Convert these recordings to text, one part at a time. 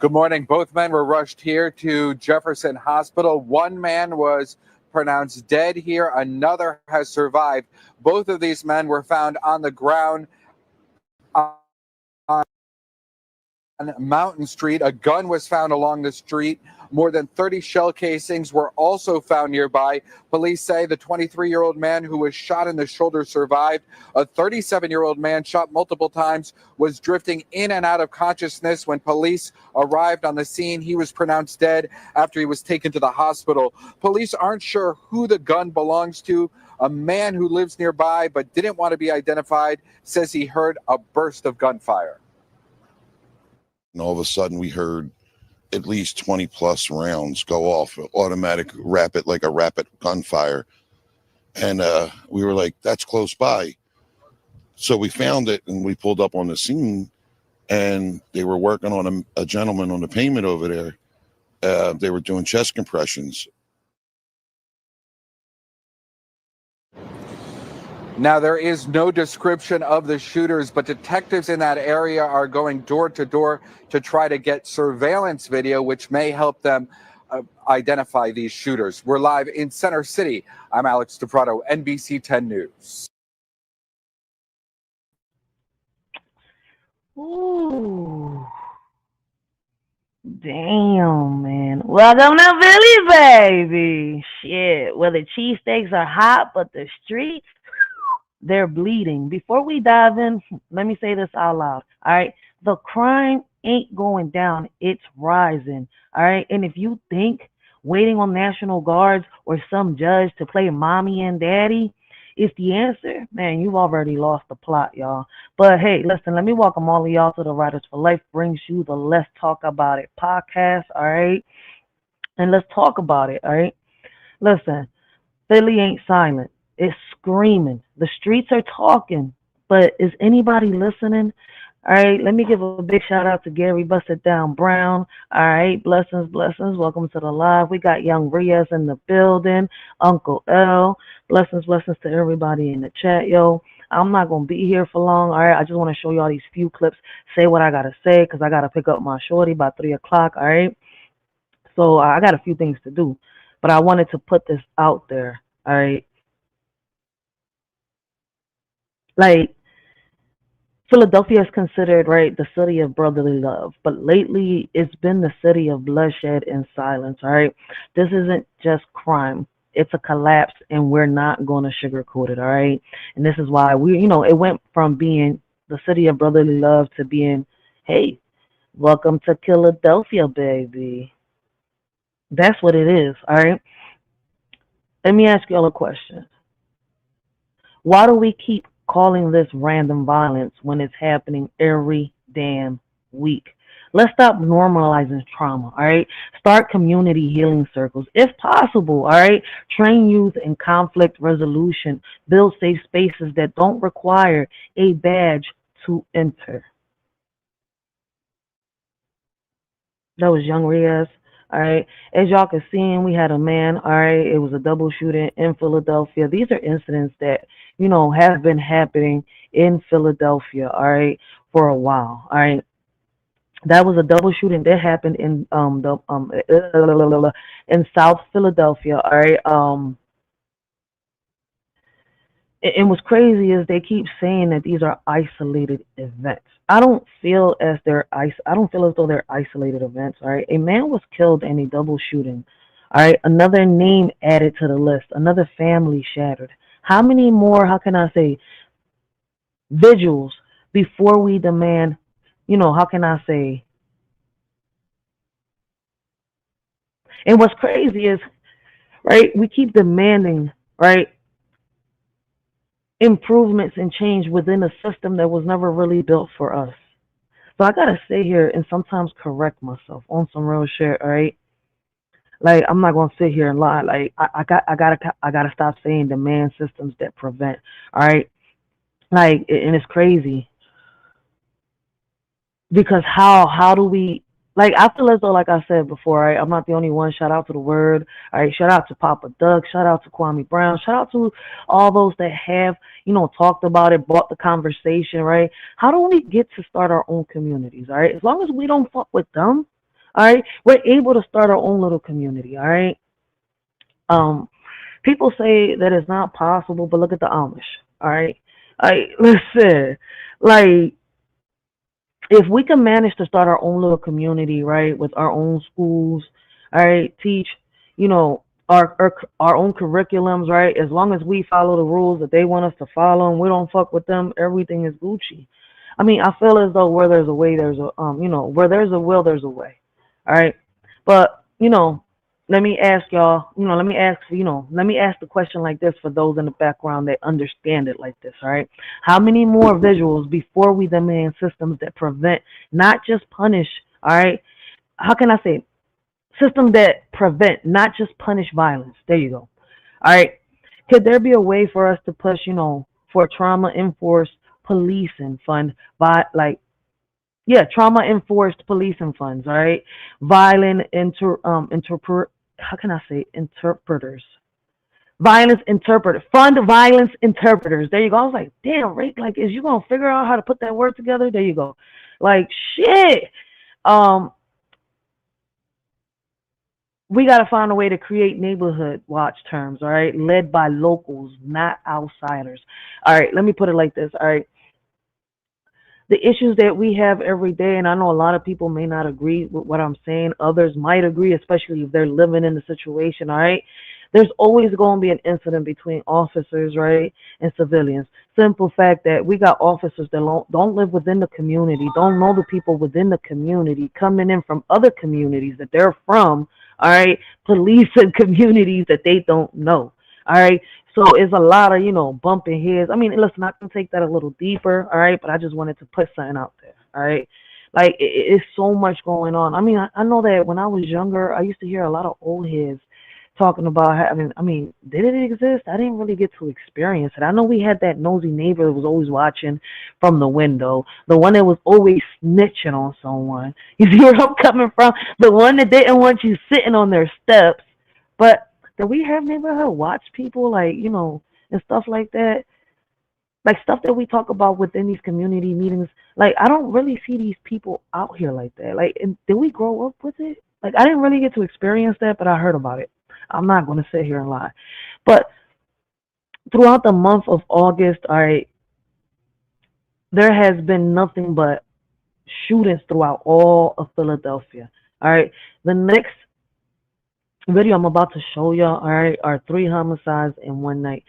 Good morning. Both men were rushed here to Jefferson Hospital. One man was pronounced dead here. Another has survived. Both of these men were found on the ground on Mountain Street. A gun was found along the street. More than 30 shell casings were also found nearby. Police say the 23-year-old man who was shot in the shoulder survived. A 37-year-old man shot multiple times was drifting in and out of consciousness when police arrived on the scene. He was pronounced dead after he was taken to the hospital. Police aren't sure who the gun belongs to. A man who lives nearby but didn't want to be identified says he heard a burst of gunfire. And all of a sudden we heard at least 20 plus rounds go off, automatic rapid, like a rapid gunfire. And we were like, that's close by. So we found it and we pulled up on the scene, and they were working on a gentleman on the pavement over there. They were doing chest compressions. Now, there is no description of the shooters, but detectives in that area are going door to door to try to get surveillance video, which may help them identify these shooters. We're live in Center City. I'm Alex DePrato, NBC 10 News. Ooh. Damn, man. Welcome to Philly, baby. Shit. Well, the cheesesteaks are hot, but the streets, they're bleeding. Before we dive in, let me say this out loud. All right. The crime ain't going down. It's rising. All right. And if you think waiting on National Guards or some judge to play mommy and daddy is the answer, man, you've already lost the plot, y'all. But hey, listen, let me welcome all of y'all to the Writers for Life brings you the Let's Talk About It podcast. All right. And let's talk about it. All right. Listen, Philly ain't silent. It's screaming. The streets are talking, but is anybody listening? All right, let me give a big shout out to Gary Busted Down Brown. All right, blessings, blessings. Welcome to the live. We got Young Riaz in the building, Uncle L. Blessings, blessings to everybody in the chat, yo. I'm not going to be here for long. All right, I just want to show y'all these few clips, say what I got to say, because I got to pick up my shorty by 3 o'clock, all right? So I got a few things to do, but I wanted to put this out there, all right? Like, Philadelphia is considered, right, the city of brotherly love, but lately it's been the city of bloodshed and silence, all right? This isn't just crime. It's a collapse, and we're not going to sugarcoat it, all right? And this is why it went from being the city of brotherly love to being, hey, welcome to Philadelphia, baby. That's what it is, all right? Let me ask you all a question. Why do we keep calling this random violence when it's happening every damn week? Let's stop normalizing trauma, all right? Start community healing circles, if possible, all right? Train youth in conflict resolution. Build safe spaces that don't require a badge to enter. That was Young Riaz, all right? As y'all can see, we had a man, all right? It was a double shooting in Philadelphia. These are incidents that, have been happening in Philadelphia, all right, for a while, all right? That was a double shooting that happened in in South Philadelphia, all right? And what's crazy is they keep saying that these are isolated events. I don't feel as though they're isolated events, all right? A man was killed in a double shooting, all right? Another name added to the list, another family shattered. How many more, how can I say, vigils before we demand, how can I say? And what's crazy is, right, we keep demanding, right, improvements and change within a system that was never really built for us. So I got to sit here and sometimes correct myself on some real shit, all right? Like, I'm not going to sit here and lie. Like, I gotta stop saying demand systems that prevent, all right? Like, and it's crazy. Because how do we, like, I feel as though, like I said before, right, I'm not the only one. Shout out to the Word, all right? Shout out to Papa Doug. Shout out to Kwame Brown. Shout out to all those that have, talked about it, brought the conversation, right? How do we get to start our own communities, all right? As long as we don't fuck with them, All right, we're able to start our own little community. All right. Um, People say that it's not possible, but look at the Amish. All right, like listen, like if we can manage to start our own little community, right, with our own schools, all right, teach, you know, our own curriculums, right, as long as we follow the rules that they want us to follow and we don't fuck with them, everything is Gucci. I mean, I feel as though where there's a way, there's a where there's a will, there's a way. All right, but let me ask y'all, let me ask the question like this for those in the background that understand it like this, all right? How many more visuals before we demand systems that prevent, not just punish, all right? How can I say it? Systems that prevent, not just punish violence. There you go. All right. Could there be a way for us to push, for trauma enforced policing fund by trauma enforced policing funds, all right? Violent how can I say interpreters? Violence interpreters. Fund violence interpreters. There you go. I was like, damn, Rick, like, is you gonna figure out how to put that word together? There you go. Like shit. We got to find a way to create neighborhood watch terms, all right, led by locals, not outsiders. All right, let me put it like this, all right. The issues that we have every day, and I know a lot of people may not agree with what I'm saying. Others might agree, especially if they're living in the situation, all right? There's always going to be an incident between officers, right, and civilians. Simple fact that we got officers that don't live within the community, don't know the people within the community, coming in from other communities that they're from, all right, policing communities that they don't know, all right? So it's a lot of, bumping heads. I mean, listen, I can take that a little deeper, all right, but I just wanted to put something out there, all right? Like, it's so much going on. I mean, I know that when I was younger, I used to hear a lot of old heads talking about did it exist? I didn't really get to experience it. I know we had that nosy neighbor that was always watching from the window, the one that was always snitching on someone. You see where I'm coming from? The one that didn't want you sitting on their steps. But do we have neighborhood watch people, and stuff like that? Like stuff that we talk about within these community meetings. Like, I don't really see these people out here like that. Like, and did we grow up with it? Like, I didn't really get to experience that, but I heard about it. I'm not going to sit here and lie. But throughout the month of August, all right, there has been nothing but shootings throughout all of Philadelphia. All right. The next video I'm about to show y'all, all right, are 3 homicides in one night.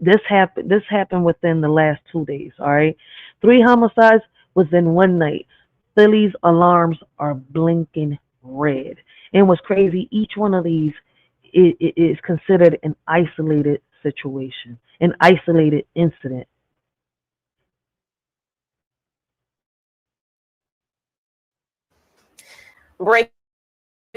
This happened within the last 2 days, all right? 3 homicides within one night. Philly's alarms are blinking red. And what's crazy, each one of these is considered an isolated situation, an isolated incident. Breaking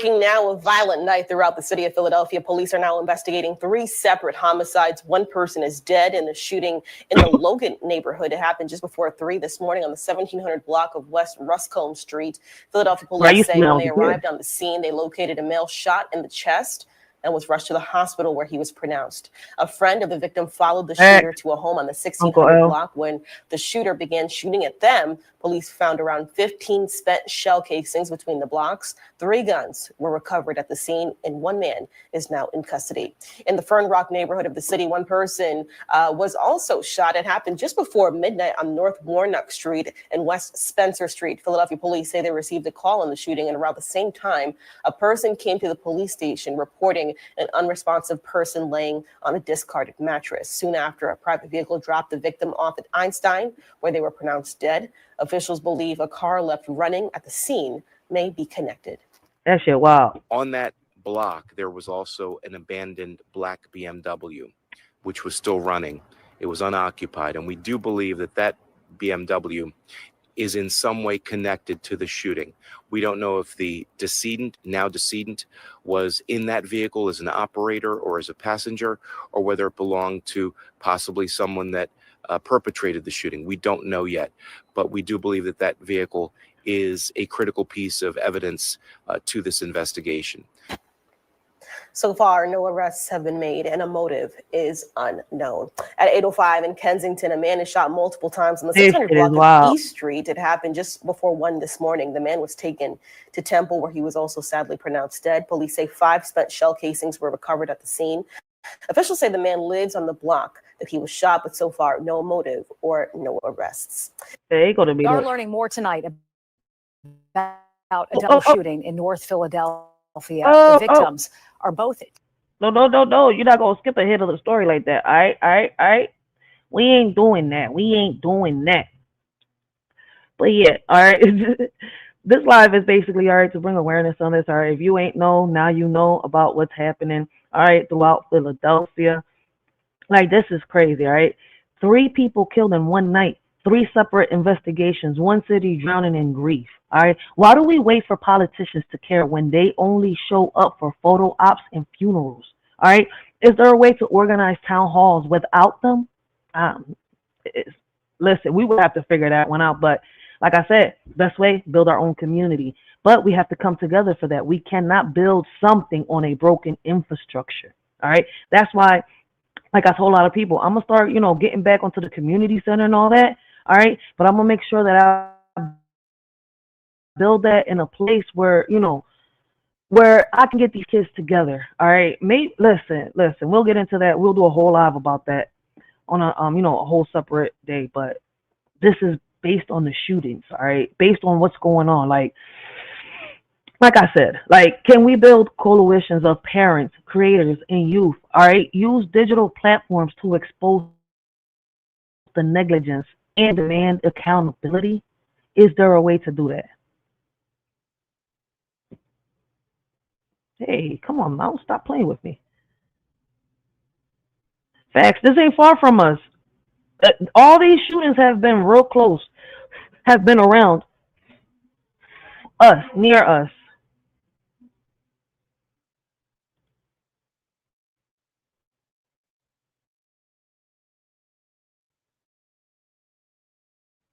now, a violent night throughout the city of Philadelphia. Police are now investigating 3 separate homicides. One person is dead in a shooting in the Logan neighborhood. It happened just before 3 this morning on the 1700 block of West Ruscombe Street. Philadelphia police say when they arrived on the scene, they located a male shot in the chest and was rushed to the hospital where he was pronounced. A friend of the victim followed the shooter to a home on the 1600 block. When the shooter began shooting at them, police found around 15 spent shell casings between the blocks. 3 guns were recovered at the scene, and 1 man is now in custody. In the Fern Rock neighborhood of the city, 1 person was also shot. It happened just before midnight on North Warnock Street and West Spencer Street. Philadelphia police say they received a call on the shooting, and around the same time, a person came to the police station reporting an unresponsive person laying on a discarded mattress. Soon after, a private vehicle dropped the victim off at Einstein, where they were pronounced dead. Officials believe a car left running at the scene may be connected. That shit, wow. On that block, there was also an abandoned black BMW, which was still running. It was unoccupied, and we do believe that that BMW is in some way connected to the shooting. We don't know if the now decedent, was in that vehicle as an operator or as a passenger, or whether it belonged to possibly someone that perpetrated the shooting. We don't know yet, but we do believe that that vehicle is a critical piece of evidence to this investigation. So far, no arrests have been made and a motive is unknown. At 8:05 in Kensington, a man is shot multiple times on the 600 block of East Street. It happened just before 1 this morning. The man was taken to Temple, where he was also sadly pronounced dead. Police say 5 spent shell casings were recovered at the scene. Officials say the man lives on the block that he was shot, but so far, no motive or no arrests. They gonna be. We are learning more tonight about a double shooting in North Philadelphia. The victims are both. No. You're not gonna skip ahead of the story like that. All right. We ain't doing that. But yeah, all right. This live is basically all right to bring awareness on this. All right, if you ain't know, now you know about what's happening. All right, throughout Philadelphia, like this is crazy. All right, 3 people killed in one night. 3 separate investigations, 1 city drowning in grief. All right. Why do we wait for politicians to care when they only show up for photo ops and funerals? All right. Is there a way to organize town halls without them? Listen, we would have to figure that one out. But like I said, best way, build our own community. But we have to come together for that. We cannot build something on a broken infrastructure. All right. That's why, like I told a lot of people, I'm going to start, getting back onto the community center and all that. All right. But I'm going to make sure that I build that in a place where, where I can get these kids together. All right. Listen, we'll get into that. We'll do a whole live about that on a, a whole separate day. But this is based on the shootings. All right. Based on what's going on. Like I said, can we build coalitions of parents, creators, and youth? All right. Use digital platforms to expose the negligence and demand accountability. Is there a way to do that? Hey, come on now, stop playing with me. Facts, this ain't far from us. All these shootings have been real close, have been around us, near us.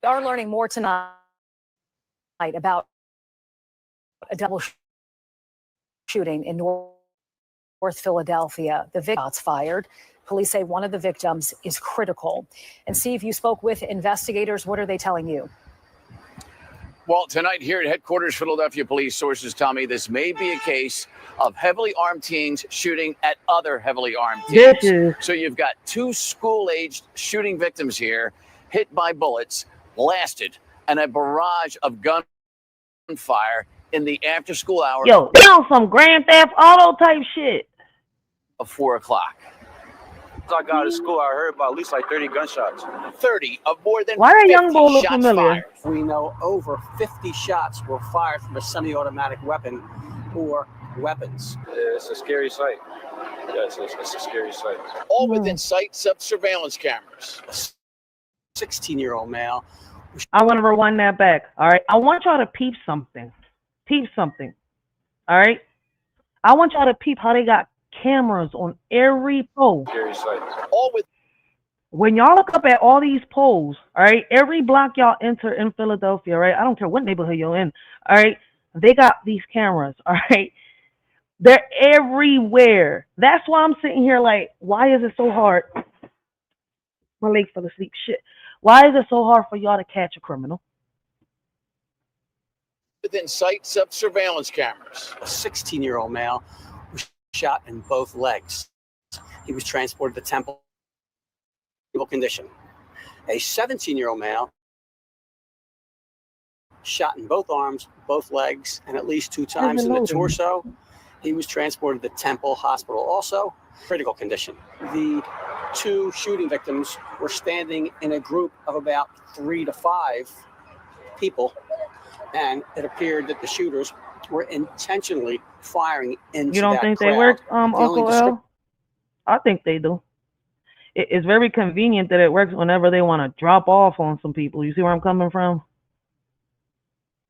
We are learning more tonight about a double shooting in North Philadelphia. The victims fired. Police say one of the victims is critical. And Steve, you spoke with investigators. What are they telling you? Well, tonight here at headquarters, Philadelphia police sources tell me this may be a case of heavily armed teens shooting at other heavily armed teens. So you've got 2 school-aged shooting victims here, hit by bullets, blasted, and a barrage of gunfire in the after-school hour. Yo, some Grand Theft Auto type shit. Of 4 o'clock. I got to school, I heard about at least like 30 gunshots. 30 of more than Why that 50 young boy look shots familiar? fired. We know over 50 shots were fired from a semi-automatic weapon or weapons. It's a scary sight. Yes, it's a scary sight. All within sight of surveillance cameras. A 16-year-old male. I want to rewind that back. All right. I want y'all to peep something. All right. I want y'all to peep how they got cameras on every pole. Scary sight. All with. When y'all look up at all these poles, all right, every block y'all enter in Philadelphia, right? I don't care what neighborhood you're in, all right? They got these cameras, all right? They're everywhere. That's why I'm sitting here like, why is it so hard? My leg fell asleep. Shit. Why is it so hard for y'all to catch a criminal? Within sight of surveillance cameras. A 16-year-old male was shot in both legs. He was transported to Temple condition. A 17-year-old male shot in both arms, both legs, and at least 2 times in the torso. He was transported to Temple Hospital, also critical condition. The 2 shooting victims were standing in a group of about 3 to 5 people, and it appeared that the shooters were intentionally firing into that crowd. You don't think they work, Uncle L? I think they do. It's very convenient that it works whenever they want to drop off on some people. You see where I'm coming from?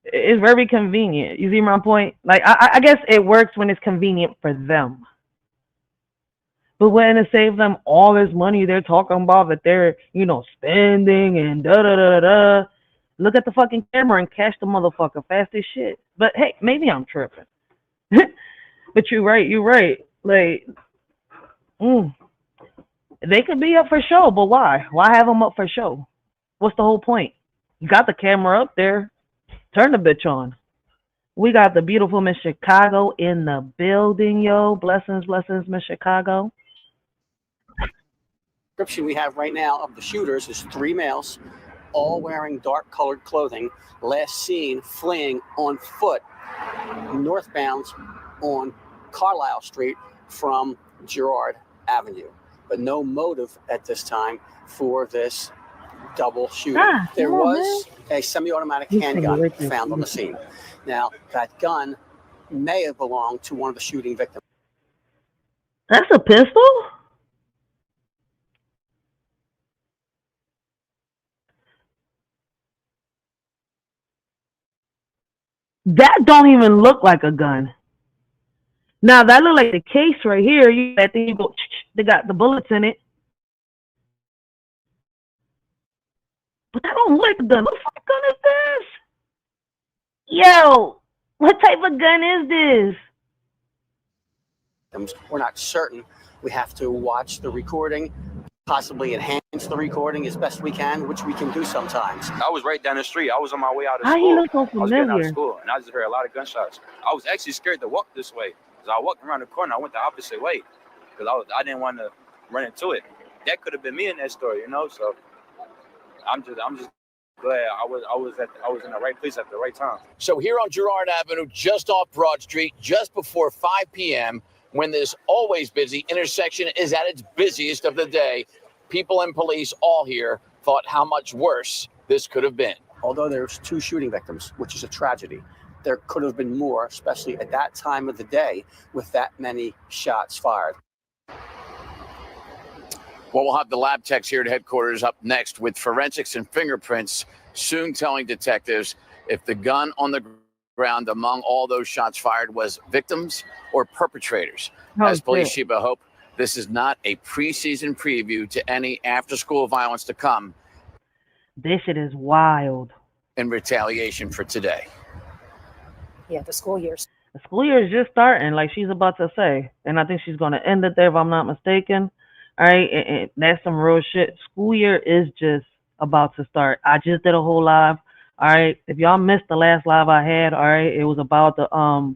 It's very convenient. You see my point? Like, I guess it works when it's convenient for them. But when it saves them all this money they're talking about that they're, spending and da-da-da-da-da, look at the fucking camera and catch the motherfucker fast as shit. But hey, maybe I'm tripping. But you're right. Like, they could be up for show, but why? Why have them up for show? What's the whole point? You got the camera up there. Turn the bitch on. We got the beautiful Miss Chicago in the building, yo. Blessings, blessings, Miss Chicago. Description we have right now of the shooters is 3 males, all wearing dark colored clothing, last seen fleeing on foot northbound on Carlisle Street from Girard Avenue. But no motive at this time for this double shooting. There was a semi-automatic handgun found on the scene. Now, that gun may have belonged to one of the shooting victims. That's a pistol? That don't even look like a gun. Now, that look like the case right here. That thing, you go, they got the bullets in it. But that don't look like a gun. What type of gun is this? Yo, what type of gun is this? We're not certain. We have to watch the recording, possibly enhance the recording as best we can, which we can do sometimes. I was right down the street. I was on my way out of How school. he look so I was getting out of familiar? school, and I just heard a lot of gunshots. I was actually scared to walk this way. Because I walked around the corner. I went the opposite way. Because I didn't want to run into it. That could have been me in that story, you know? So I'm just glad I was in the right place at the right time. So here on Girard Avenue, just off Broad Street, just before 5 p.m., when this always busy intersection is at its busiest of the day, people and police all here thought how much worse this could have been. Although there's 2 shooting victims, which is a tragedy, there could have been more, especially at that time of the day with that many shots fired. Well, we'll have the lab techs here at headquarters up next with forensics and fingerprints, soon telling detectives if the gun on the ground among all those shots fired was victims or perpetrators. As police Sheba hope, this is not a preseason preview to any after-school violence to come. This shit is wild. In retaliation for today. Yeah, the school years. The school year is just starting, like she's about to say. And I think she's going to end it there if I'm not mistaken. All right, and that's some real shit. School year is just about to start. I just did a whole live. All right, if y'all missed the last live I had, all right, it was about the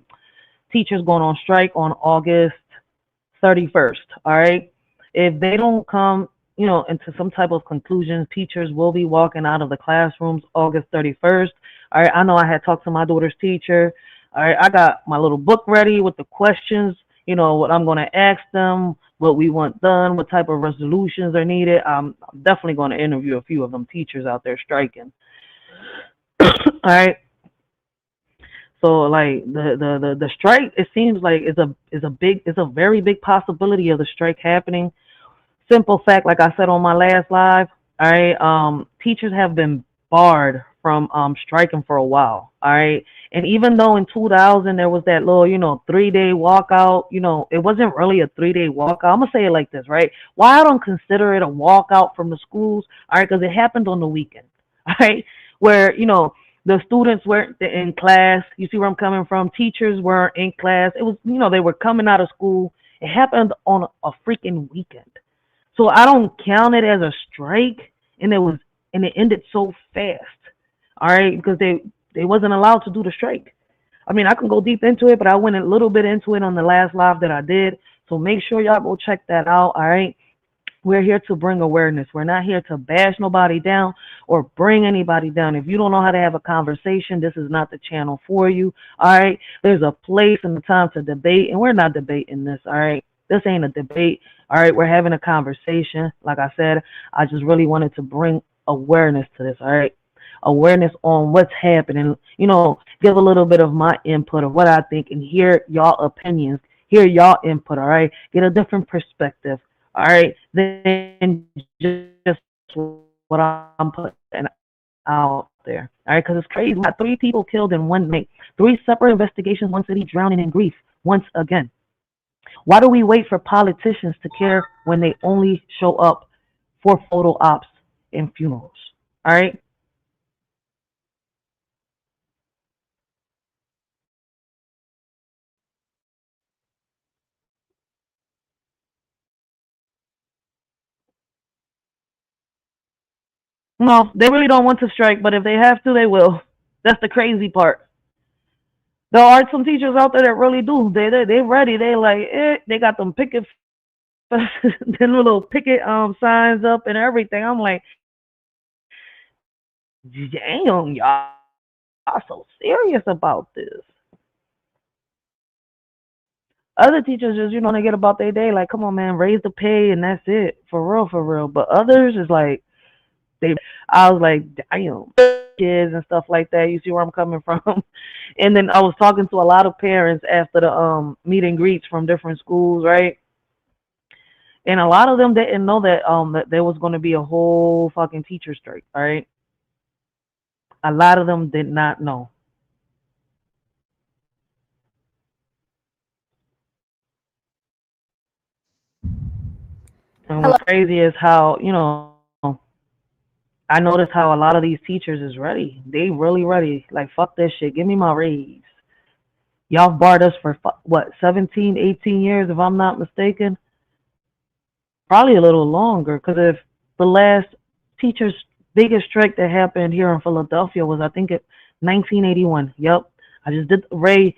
teachers going on strike on August 31st. All right, if they don't come, you know, into some type of conclusion, teachers will be walking out of the classrooms August 31st. All right, I know I had talked to my daughter's teacher. All right, I got my little book ready with the questions, you know, what I'm going to ask them, what we want done, what type of resolutions are needed. I'm definitely going to interview a few of them teachers out there striking. All right. So like the strike, it seems like is a very big possibility of the strike happening. Simple fact, like I said on my last live, all right, teachers have been barred from striking for a while. All right. And even though in 2000 there was that little, you know, 3-day walkout, you know, it wasn't really a 3-day walkout. I'm gonna say it like this, right? Why I don't consider it a walkout from the schools, all right, because it happened on the weekend, all right, where, you know, the students weren't in class. You see where I'm coming from? Teachers weren't in class. It was, you know, they were coming out of school. It happened on a freaking weekend. So I don't count it as a strike, and it ended so fast. All right, because they wasn't allowed to do the strike. I mean, I can go deep into it, but I went a little bit into it on the last live that I did. So make sure y'all go check that out. All right. We're here to bring awareness. We're not here to bash nobody down or bring anybody down. If you don't know how to have a conversation, this is not the channel for you. All right. There's a place and a time to debate, and we're not debating this. All right. This ain't a debate. All right. We're having a conversation. Like I said, I just really wanted to bring awareness to this. All right. Awareness on what's happening, you know, give a little bit of my input of what I think and hear y'all opinions, hear y'all input. All right. Get a different perspective. All right, then just what I'm putting out there. All right, because it's crazy. We got 3 people killed in one night, 3 separate investigations, one city drowning in grief once again. Why do we wait for politicians to care when they only show up for photo ops and funerals? All right. No, they really don't want to strike, but if they have to, they will. That's the crazy part. There are some teachers out there that really do. They ready. They like they got them picket them little picket signs up and everything. I'm like, damn, y'all are so serious about this. Other teachers just, they get about their day, like, come on, man, raise the pay and that's it. For real, for real. But others is like, I was like, damn, kids and stuff like that. You see where I'm coming from? And then I was talking to a lot of parents after the meet and greets from different schools, right? And a lot of them didn't know that there was going to be a whole fucking teacher strike, all right? A lot of them did not know. And what's crazy is how, I noticed how a lot of these teachers is ready. They really ready. Like, fuck this shit. Give me my raise. Y'all barred us for, 17, 18 years, if I'm not mistaken? Probably a little longer, because if the last teacher's biggest strike that happened here in Philadelphia was, I think, 1981. Yep. I just did, Ray,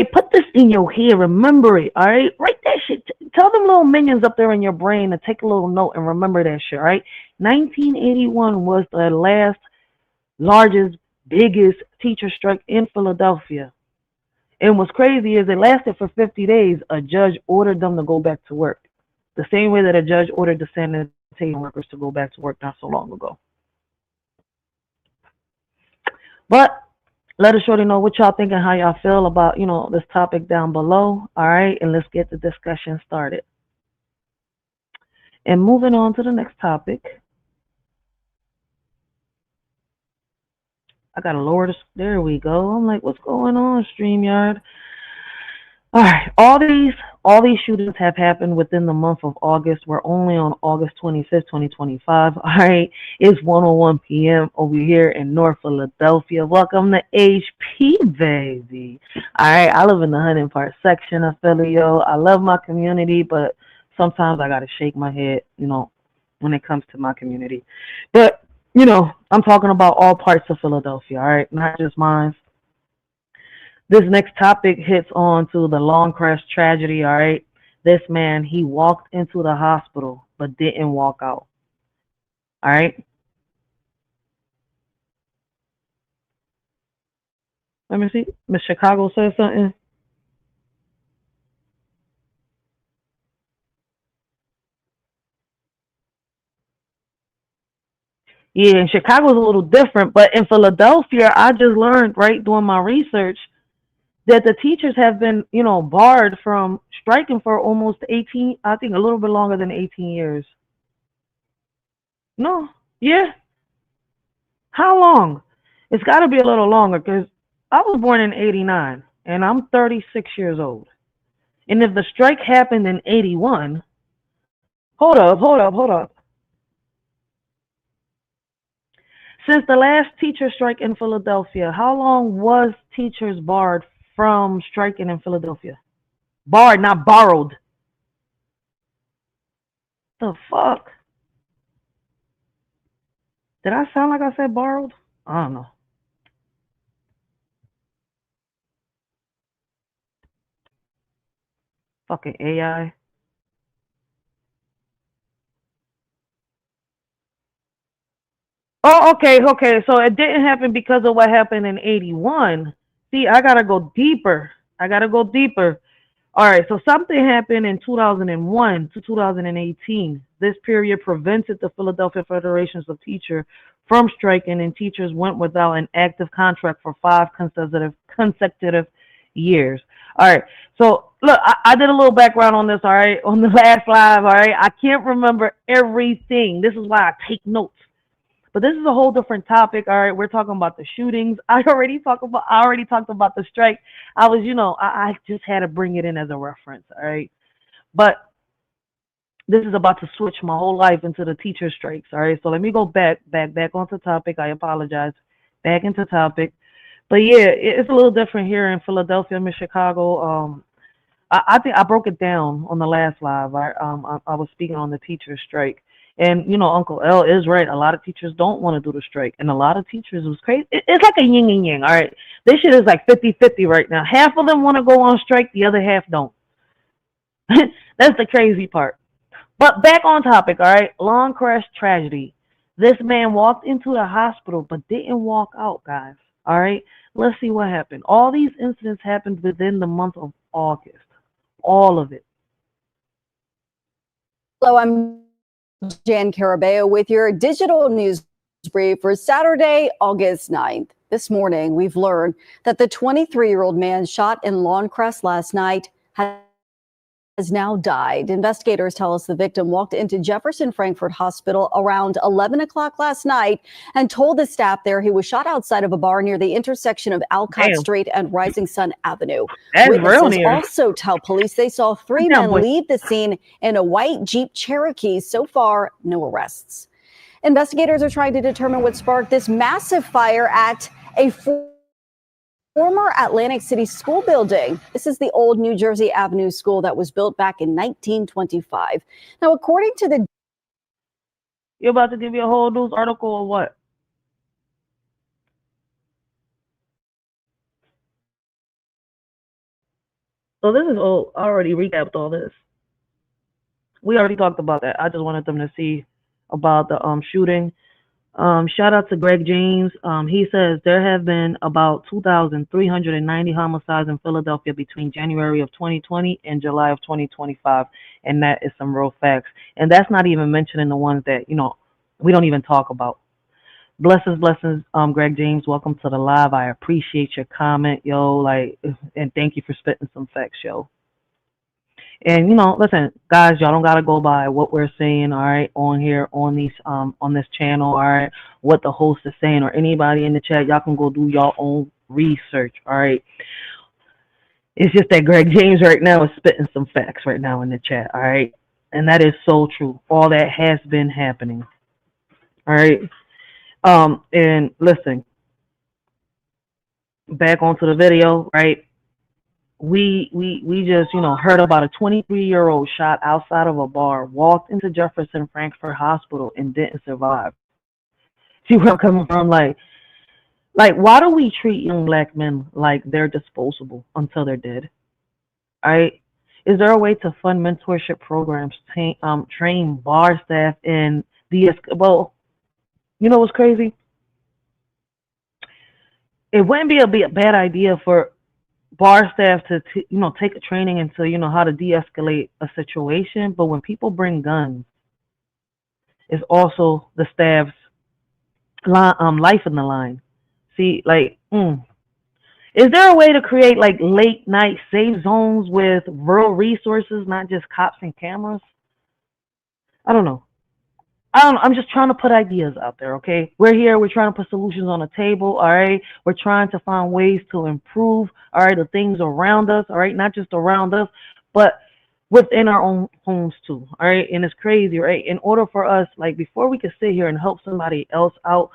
put this in your head. Remember it, all right? Write that shit. Tell them little minions up there in your brain to take a little note and remember that shit, all right? 1981 was the last largest, biggest teacher strike in Philadelphia. And what's crazy is it lasted for 50 days. A judge ordered them to go back to work. The same way that a judge ordered the sanitation workers to go back to work not so long ago. But let us shorty know what y'all think and how y'all feel about, this topic down below. All right, and let's get the discussion started. And moving on to the next topic. I gotta lower this. There we go. I'm like, what's going on, StreamYard? All right, all these shootings have happened within the month of August. We're only on August 25th, 2025. All right, it's 1:01 p.m. over here in North Philadelphia. Welcome to HP, baby. All right, I live in the Hunting Park section of Philly, yo. I love my community, but sometimes I gotta shake my head, when it comes to my community. But I'm talking about all parts of Philadelphia, all right, not just mine. This next topic hits on to the Longcrest tragedy, all right? This man, he walked into the hospital but didn't walk out, all right? Let me see. Miss Chicago says something. Yeah, in Chicago is a little different, but in Philadelphia, I just learned, right, doing my research, that the teachers have been, barred from striking for almost 18, I think a little bit longer than 18 years. No, yeah. How long? It's got to be a little longer because I was born in 89 and I'm 36 years old. And if the strike happened in 81, hold up. Since the last teacher strike in Philadelphia, how long was teachers barred from striking in Philadelphia? Barred, not borrowed. The fuck? Did I sound like I said borrowed? I don't know. Fucking AI. Oh, okay. So it didn't happen because of what happened in 81. See, I gotta go deeper. All right, so something happened in 2001 to 2018. This period prevented the Philadelphia Federations of Teachers from striking, and teachers went without an active contract for 5 consecutive years. All right, so look, I did a little background on this, all right, on the last live, all right. I can't remember everything. This is why I take notes. But this is a whole different topic. All right, we're talking about the shootings. I already talked about the strike. I was, I just had to bring it in as a reference. All right, but this is about to switch my whole life into the teacher strikes. All right, so let me go back onto topic. I apologize. Back into topic. But yeah, it's a little different here in Philadelphia, Miss Chicago. I think I broke it down on the last live. I was speaking on the teacher strike. And, you know, Uncle L is right. A lot of teachers don't want to do the strike. And a lot of teachers, it was crazy. It's like a yin and yang, all right? This shit is like 50-50 right now. Half of them want to go on strike. The other half don't. That's the crazy part. But back on topic, all right? Lawn crash tragedy. This man walked into the hospital but didn't walk out, guys. All right? Let's see what happened. All these incidents happened within the month of August. All of it. Hello, I'm Jan Carabeo with your digital news brief for Saturday, August 9th. This morning, we've learned that the 23-year-old man shot in Lawncrest last night has now died. Investigators tell us the victim walked into Jefferson Frankfurt Hospital around 11 o'clock last night and told the staff there he was shot outside of a bar near the intersection of Alcott Street and Rising Sun Avenue. Witnesses also tell police they saw three men leave the scene in a white Jeep Cherokee. So far, no arrests. Investigators are trying to determine what sparked this massive fire at a former Atlantic City school building. This is the old New Jersey Avenue school that was built back in 1925. Now, according to the... You're about to give me a whole news article or what? So this is all, I already recapped all this. We already talked about that. I just wanted them to see about the shooting. Shout out to Greg James. He says there have been about 2,390 homicides in Philadelphia between January of 2020 and July of 2025. And that is some real facts. And that's not even mentioning the ones that, you know, we don't even talk about. Blessings, Greg James. Welcome to the live. I appreciate your comment, yo. And thank you for spitting some facts, yo. And, you know, listen, guys, y'all don't got to go by what we're saying, all right, on here, on this channel, all right, what the host is saying or anybody in the chat. Y'all can go do your own research, all right. It's just that Greg James right now is spitting some facts right now in the chat, all right. And that is so true. All that has been happening, all right. And listen, back onto the video, right. We just, you know, heard about a 23-year-old shot outside of a bar, walked into Jefferson Frankfurt Hospital and didn't survive. See where I'm coming from? Like, why do we treat young black men like they're disposable until they're dead? All right? Is there a way to fund mentorship programs, train bar staff in well, you know what's crazy? It wouldn't be a bad idea for bar staff to you know, take a training into, you know, how to de-escalate a situation. But when people bring guns, it's also the staff's life in the line. See, like, is there a way to create like late night safe zones with rural resources, not just cops and cameras? I don't know. I'm just trying to put ideas out there, okay? We're here. We're trying to put solutions on the table, all right? We're trying to find ways to improve, all right, the things around us, all right? Not just around us, but within our own homes too, all right? And it's crazy, right? In order for us, like, before we can sit here and help somebody else out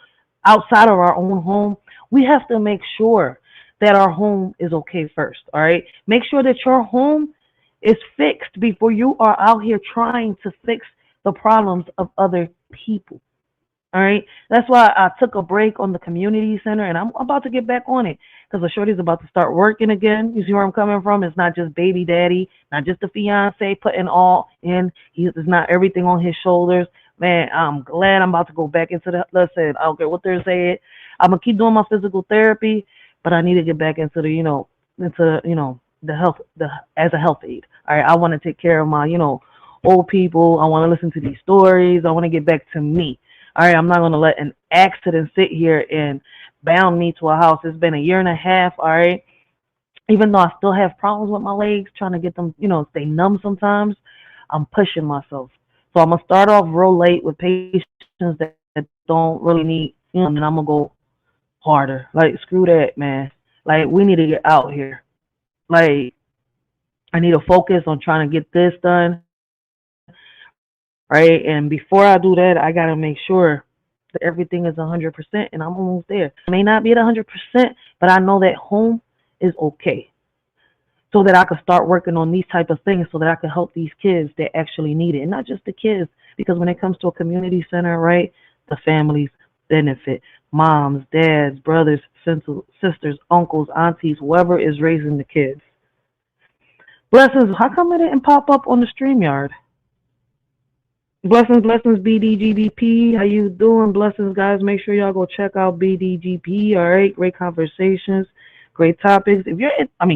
outside of our own home, we have to make sure that our home is okay first, all right? Make sure that your home is fixed before you are out here trying to fix the problems of other people. All right. That's why I took a break on the community center, and I'm about to get back on it because the shorty's about to start working again. You see where I'm coming from? It's not just baby daddy, not just the fiance putting all in. It's not everything on his shoulders. Man, I'm glad I'm about to go back into the, listen, I don't care what they're saying. I'm going to keep doing my physical therapy, but I need to get back into the, the health, as a health aide. All right. I want to take care of my, old people. I want to listen to these stories. I want to get back to me. All right, I'm not going to let an accident sit here and bound me to a house. It's been 1.5 years, all right? Even though I still have problems with my legs, trying to get them, stay numb sometimes, I'm pushing myself. So I'm going to start off real late with patients that don't really need, and I'm going to go harder. Like, screw that, man. Like, we need to get out here. Like, I need to focus on trying to get this done. Right, and before I do that, I gotta make sure that everything is 100%, and I'm almost there. I may not be at 100%, but I know that home is okay, so that I can start working on these type of things, so that I can help these kids that actually need it, and not just the kids Because when it comes to a community center, right, the families benefit. Moms, dads, brothers, sisters, uncles, aunties, whoever is raising the kids. Blessings, how come it didn't pop up on the StreamYard? Blessings, BDGDP. How you doing? Blessings, guys. Make sure y'all go check out BDGP. All right, great conversations, great topics. If you're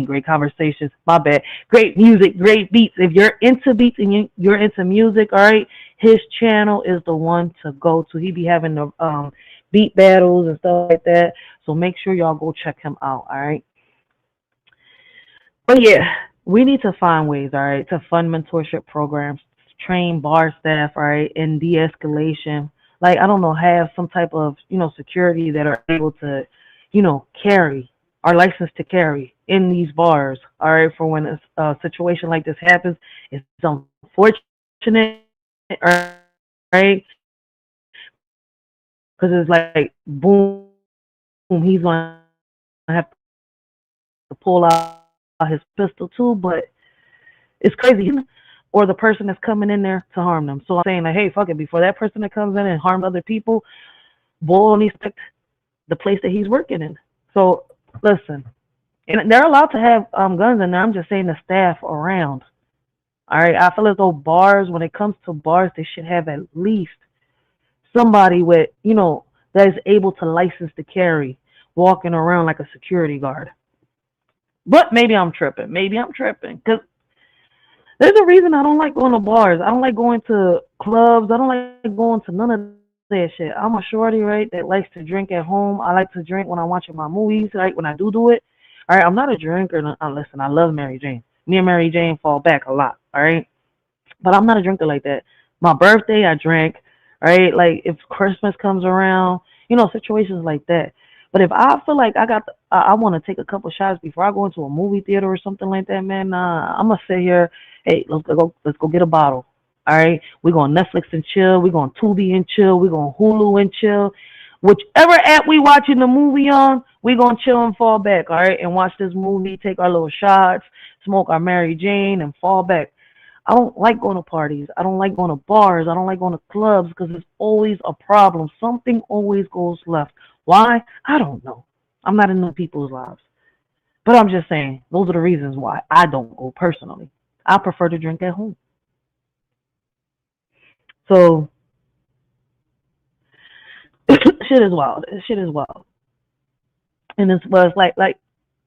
great conversations. My bad. Great music, great beats. If you're into beats and you're into music, all right, his channel is the one to go to. He be having the beat battles and stuff like that. So make sure y'all go check him out. All right. But yeah, we need to find ways, all right, to fund mentorship programs, train bar staff, all right, in de-escalation. Like, I don't know, have some type of, security that are able to, carry, are licensed to carry in these bars, all right, for when a situation like this happens. It's unfortunate, all right, because it's like, boom, he's going to have to pull out his pistol too, but it's crazy. Or the person that's coming in there to harm them. So I'm saying, like, hey, fuck it, before that person that comes in and harms other people, boy needs to protect the place that he's working in. So listen, and they're allowed to have guns in there. I'm just saying the staff around. All right, I feel as though bars, when it comes to bars, they should have at least somebody with, that is able to license to carry, walking around like a security guard. But maybe I'm tripping. Because there's a reason I don't like going to bars. I don't like going to clubs. I don't like going to none of that shit. I'm a shorty, right, that likes to drink at home. I like to drink when I'm watching my movies, right, when I do it. All right, I'm not a drinker. Listen, I love Mary Jane. Me and Mary Jane fall back a lot, all right? But I'm not a drinker like that. My birthday, I drank, right? Like, if Christmas comes around, situations like that. But if I feel like I want to take a couple shots before I go into a movie theater or something like that, man, I'm going to sit here. Hey, let's go get a bottle. All right? We're going to Netflix and chill. We're going to Tubi and chill. We're going to Hulu and chill. Whichever app we watching the movie on, we're going to chill and fall back, all right? And watch this movie, take our little shots, smoke our Mary Jane, and fall back. I don't like going to parties. I don't like going to bars. I don't like going to clubs because it's always a problem. Something always goes left. Why? I don't know. I'm not in the people's lives. But I'm just saying, those are the reasons why I don't go personally. I prefer to drink at home. So, shit is wild. And it's like,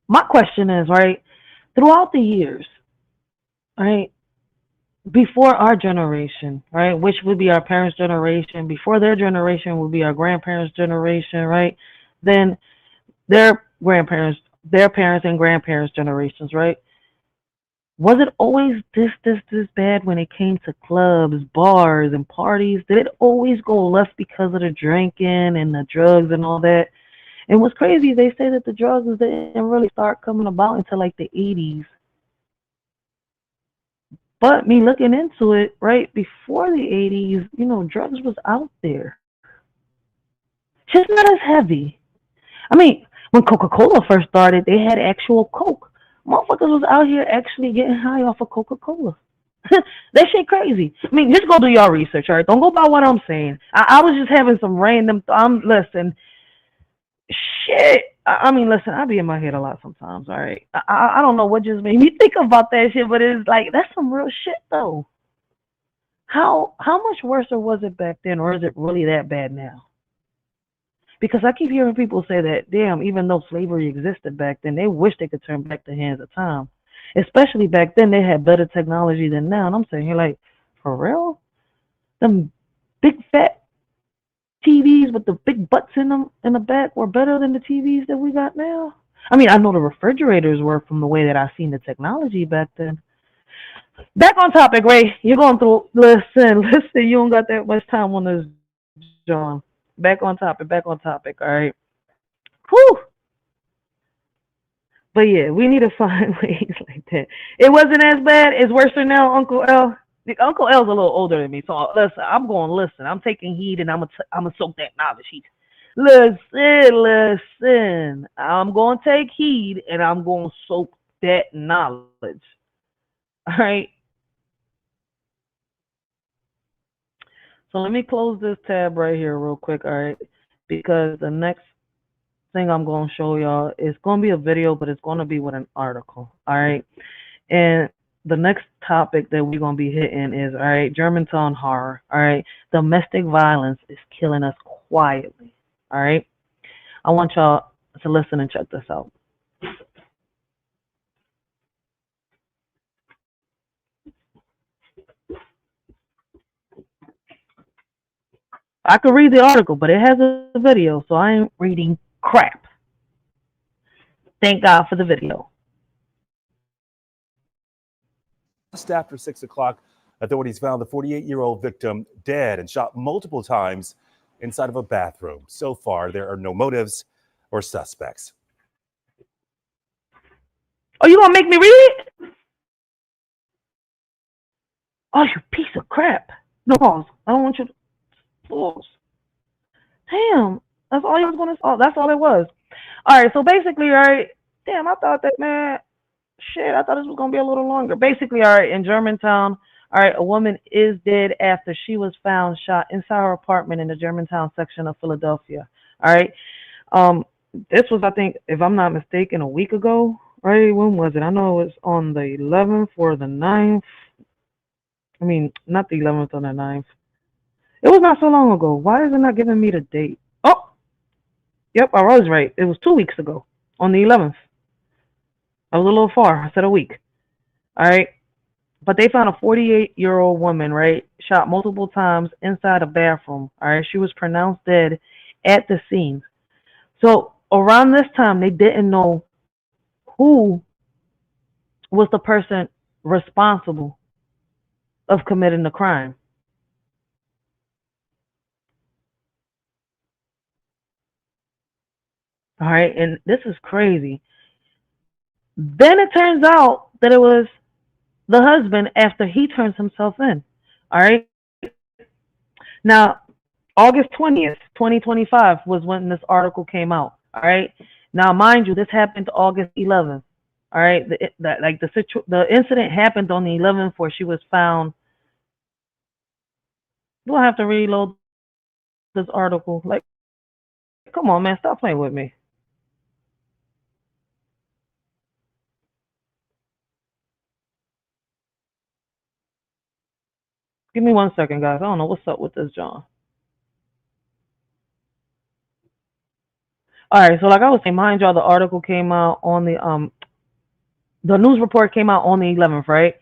my question is, right, throughout the years, right, before our generation, right, which would be our parents' generation, before their generation would be our grandparents' generation, right, then their grandparents, their parents and grandparents' generations, right? Was it always this bad when it came to clubs, bars, and parties? Did it always go left because of the drinking and the drugs and all that? And what's crazy, they say that the drugs didn't really start coming about until like the 80s. But me looking into it, right, before the 80s, drugs was out there. Just not as heavy. I mean, when Coca-Cola first started, they had actual Coke. Motherfuckers was out here actually getting high off of Coca-Cola. That shit crazy. I mean, just go do your research, all right? Don't go by what I'm saying. I was just having some random, listen, shit. Listen, I be in my head a lot sometimes, all right? I don't know what just made me think about that shit, but it's like, that's some real shit, though. How much worse was it back then, or is it really that bad now? Because I keep hearing people say that, damn, even though slavery existed back then, they wish they could turn back the hands of time. Especially back then, they had better technology than now. And I'm saying, you're like, for real? Them big fat TVs with the big butts in them in the back were better than the TVs that we got now? I mean, I know the refrigerators were from the way that I seen the technology back then. Back on topic, Ray. You're going through, listen, you don't got that much time on this, John. Back on topic, all right? Whew. But yeah, we need to find ways like that. It wasn't as bad. It's worse than now, Uncle L. Uncle L's a little older than me, so listen, I'm taking heed, and I'm gonna soak that knowledge. Listen. I'm gonna take heed, and I'm gonna soak that knowledge. All right. So let me close this tab right here real quick, all right? Because the next thing I'm going to show y'all is going to be a video, but it's going to be with an article, all right? And the next topic that we're going to be hitting is, all right, Germantown horror, all right? Domestic violence is killing us quietly, all right? I want y'all to listen and check this out. I could read the article, but it has a video, so I ain't reading crap. Thank God for the video. Just after 6 o'clock, authorities found the 48-year-old victim dead and shot multiple times inside of a bathroom. So far, there are no motives or suspects. Oh, you gonna make me read it? Oh, you piece of crap. No, pause. I don't want you to pause. Damn. That's all you was gonna say. Oh, that's all it was. All right, so basically, all right. Damn, I thought that, man. Shit, I thought this was gonna be a little longer. Basically, all right, in Germantown, all right, a woman is dead after she was found shot inside her apartment in the Germantown section of Philadelphia. All right. This was, I think, if I'm not mistaken, a week ago, right? When was it? I know it was on the 11th or the 9th. I mean, not the 11th or the 9th. It was not so long ago. Why is it not giving me the date? Oh, yep, I was right. It was 2 weeks ago on the 11th. I was a little far. I said a week. All right. But they found a 48-year-old woman, right, shot multiple times inside a bathroom. All right. She was pronounced dead at the scene. So around this time, they didn't know who was the person responsible of committing the crime. All right. And this is crazy. Then it turns out that it was the husband after he turns himself in. All right. Now, August 20th, 2025 was when this article came out. All right. Now, mind you, this happened August 11th. All right. The incident happened on the 11th where she was found. Do I have to reload this article? Like, come on, man. Stop playing with me. Give me 1 second, guys. I don't know what's up with this, John. All right, so like I was saying, mind y'all, the article came out on the news report came out on the 11th, right?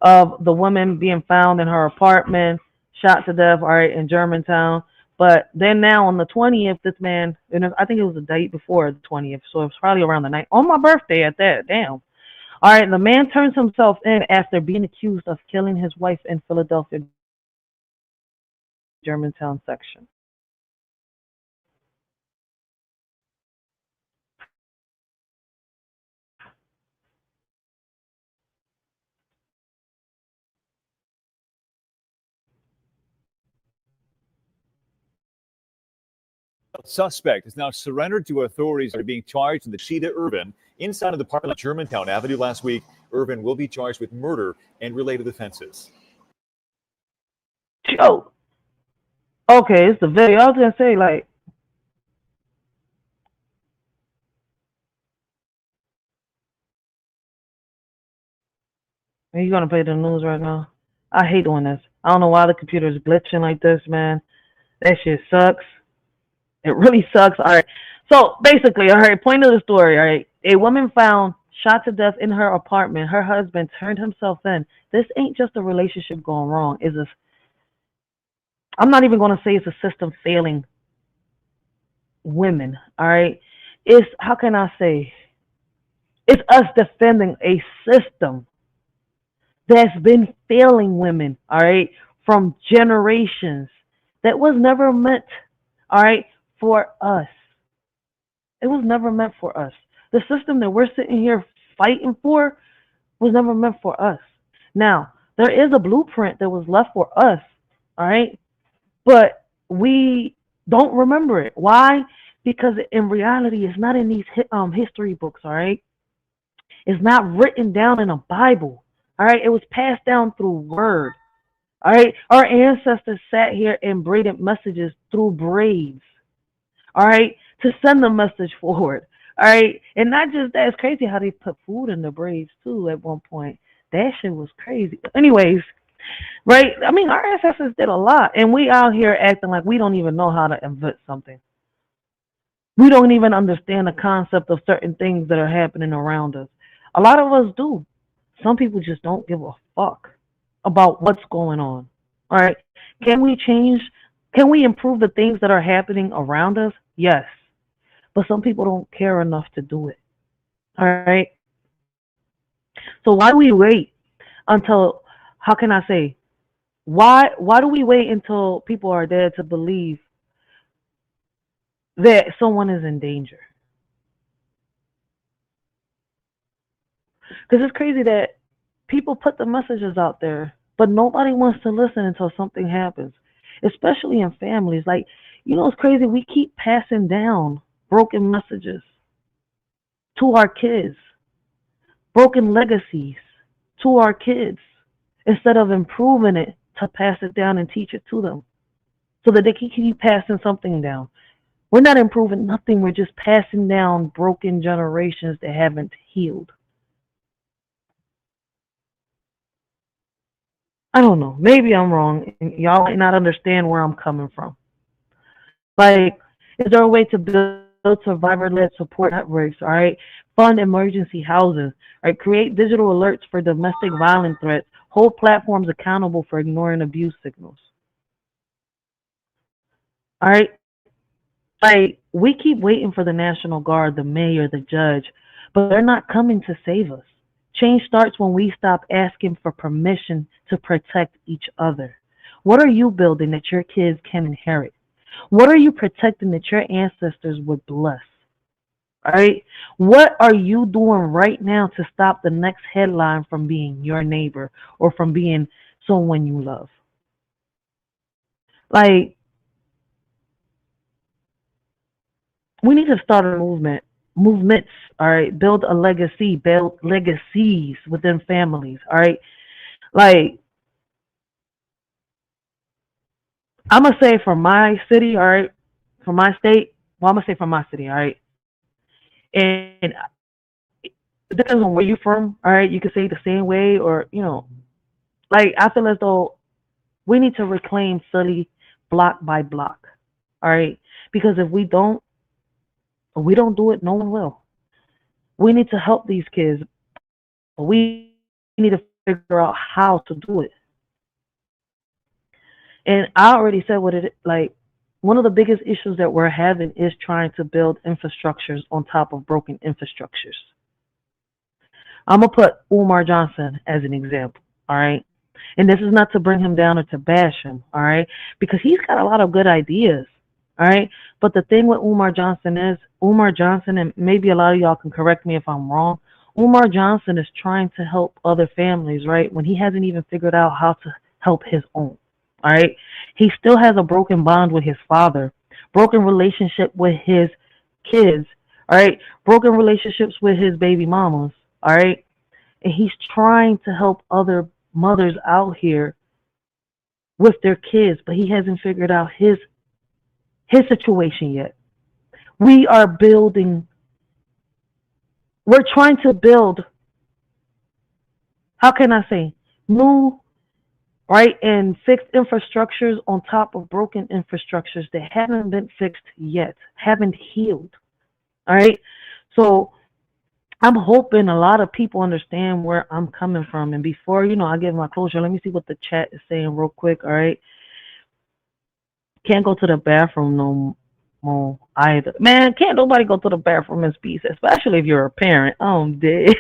Of the woman being found in her apartment, shot to death, all right, in Germantown. But then now on the 20th, this man, and I think it was the date before the 20th, so it was probably around the night, on my birthday at that, damn. All right, the man turns himself in after being accused of killing his wife in Philadelphia, Germantown section. Suspect is now surrendered to authorities that are being charged in the Cheetah Irvin inside of the park on Germantown Avenue last week. Irvin will be charged with murder and related offenses. Oh, okay, it's the video. I was gonna say, like, are you gonna play the news right now? I hate doing this. I don't know why the computer is glitching like this, man. That shit sucks. It really sucks. All right. So basically, all right, point of the story, all right. A woman found shot to death in her apartment. Her husband turned himself in. This ain't just a relationship going wrong. I'm not even going to say it's a system failing women, all right? It's, how can I say? It's us defending a system that's been failing women, all right, from generations. That was never meant, all right, for us. It was never meant for us. The system that we're sitting here fighting for was never meant for us. Now, there is a blueprint that was left for us, all right? But we don't remember it. Why? Because in reality, it's not in these history books, all right? It's not written down in a Bible, all right? It was passed down through word, All right. Our ancestors sat here and braided messages through braids. All right. To send the message forward. All right. And not just that, it's crazy how they put food in the braids too at one point. That shit was crazy. Anyways, right? I mean, our ancestors did a lot, and we out here acting like we don't even know how to invent something. We don't even understand the concept of certain things that are happening around us. A lot of us do. Some people just don't give a fuck about what's going on. All right. Can we change? Can we improve the things that are happening around us? Yes. But some people don't care enough to do it. All right. So why do we wait until, how can I say, why do we wait until people are dead to believe that someone is in danger? Because it's crazy that people put the messages out there, but nobody wants to listen until something happens, especially in families. Like, you know, it's crazy. We keep passing down broken messages to our kids, broken legacies to our kids, instead of improving it to pass it down and teach it to them so that they can keep passing something down. We're not improving nothing. We're just passing down broken generations that haven't healed. I don't know. Maybe I'm wrong. Y'all might not understand where I'm coming from. Like, is there a way to build survivor-led support networks? All right. Fund emergency housing. All right. Create digital alerts for domestic violence threats. Hold platforms accountable for ignoring abuse signals. All right. Like, we keep waiting for the National Guard, the mayor, the judge, but they're not coming to save us. Change starts when we stop asking for permission to protect each other. What are you building that your kids can inherit? What are you protecting that your ancestors would bless? All right? What are you doing right now to stop the next headline from being your neighbor or from being someone you love? Like, we need to start a movements, all right? Build a legacy, build legacies within families, all right? Like, I'm going to say for my city, all right, for my state, well, I'm going to say for my city, all right? And it depends on where you're from, all right? You can say it the same way or, you know, like, I feel as though we need to reclaim Sully block by block, all right? Because if we don't do it, no one will. We need to help these kids, but we need to figure out how to do it. And I already said what it like. One of the biggest issues that we're having is trying to build infrastructures on top of broken infrastructures. I'm gonna put Umar Johnson as an example, all right? And this is not to bring him down or to bash him, all right? Because he's got a lot of good ideas, all right? But the thing with Umar Johnson is, Umar Johnson, and maybe a lot of y'all can correct me if I'm wrong, Umar Johnson is trying to help other families, right? When he hasn't even figured out how to help his own, all right? He still has a broken bond with his father, broken relationship with his kids, all right? Broken relationships with his baby mamas, all right? And he's trying to help other mothers out here with their kids, but he hasn't figured out his situation yet. We're trying to build, how can I say, new, right, and fixed infrastructures on top of broken infrastructures that haven't been fixed yet, haven't healed, all right? So I'm hoping a lot of people understand where I'm coming from. And before, I give my closure, let me see what the chat is saying real quick, all right? Can't go to the bathroom no more either. Man, can't nobody go to the bathroom in peace, especially if you're a parent. I'm dead.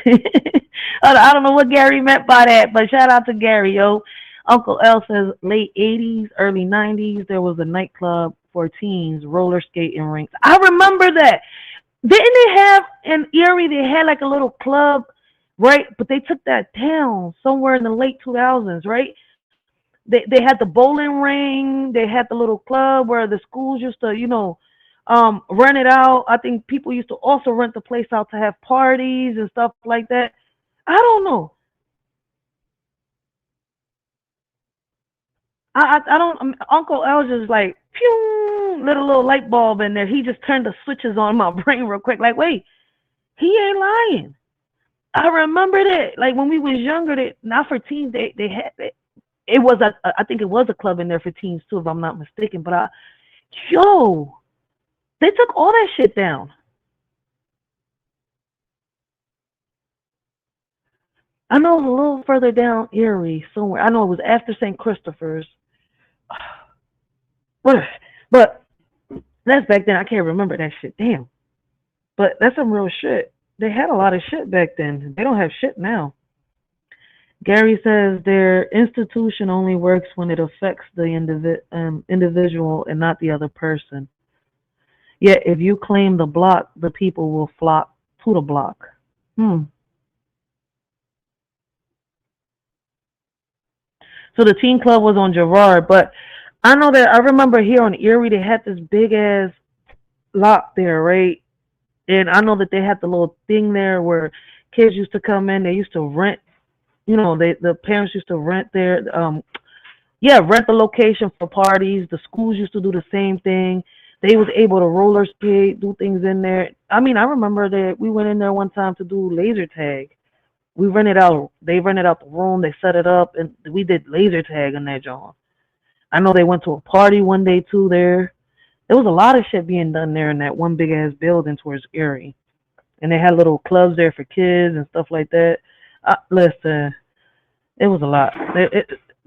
I don't know what Gary meant by that, but shout out to Gary, yo. Uncle L says late 80s, early 90s, there was a nightclub for teens, roller skating rinks. I remember that. Didn't they have in Erie, they had like a little club, right? But they took that down somewhere in the late 2000s, right? They had the bowling ring, they had the little club where the schools used to, rent it out. I think people used to also rent the place out to have parties and stuff like that. I don't know. I don't. Uncle L just like pew, little light bulb in there. He just turned the switches on my brain real quick. Like, wait, he ain't lying. I remember that. Like when we was younger, not for teens. They had it. It was I think it was a club in there for teens too, if I'm not mistaken. But they took all that shit down. I know it was a little further down Erie somewhere. I know it was after St. Christopher's. But that's back then. I can't remember that shit. Damn. But that's some real shit. They had a lot of shit back then. They don't have shit now. Gary says their institution only works when it affects the individual and not the other person. Yet if you claim the block, the people will flock to the block. So the teen club was on Girard, but I know that I remember here on Erie they had this big ass lot there, right? And I know that they had the little thing there where kids used to come in. They used to rent, the parents used to rent their, rent the location for parties. The schools used to do the same thing. They was able to roller skate, do things in there. I mean, I remember that we went in there one time to do laser tag. They rented out the room, they set it up, and we did laser tag in that joint. I know they went to a party one day too there. There was a lot of shit being done there in that one big ass building towards Erie. And they had little clubs there for kids and stuff like that. Listen, it was a lot.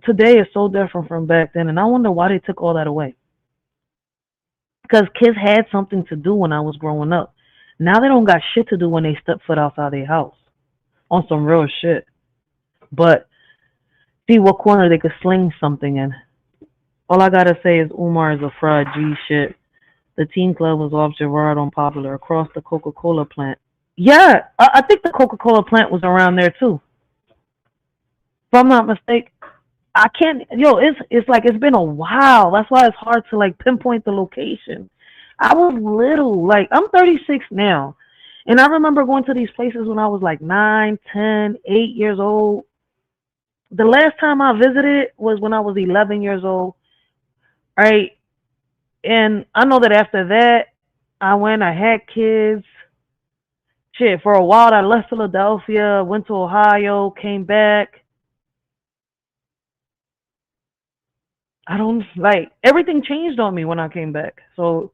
Today is so different from back then, and I wonder why they took all that away. Because kids had something to do when I was growing up. Now they don't got shit to do when they step foot outside their house. On some real shit. But see what corner they could sling something in. All I gotta say is Umar is a fraud G shit. The teen club was off Girard on Popular across the Coca-Cola plant. Yeah, I think the Coca-Cola plant was around there too. If I'm not mistaken. I can't, it's like it's been a while. That's why it's hard to like pinpoint the location. I was little, like I'm 36 now. And I remember going to these places when I was like 9, 10, 8 years old. The last time I visited was when I was 11 years old, right? And I know that after that, I had kids. Shit, for a while I left Philadelphia, went to Ohio, came back. Everything changed on me when I came back. So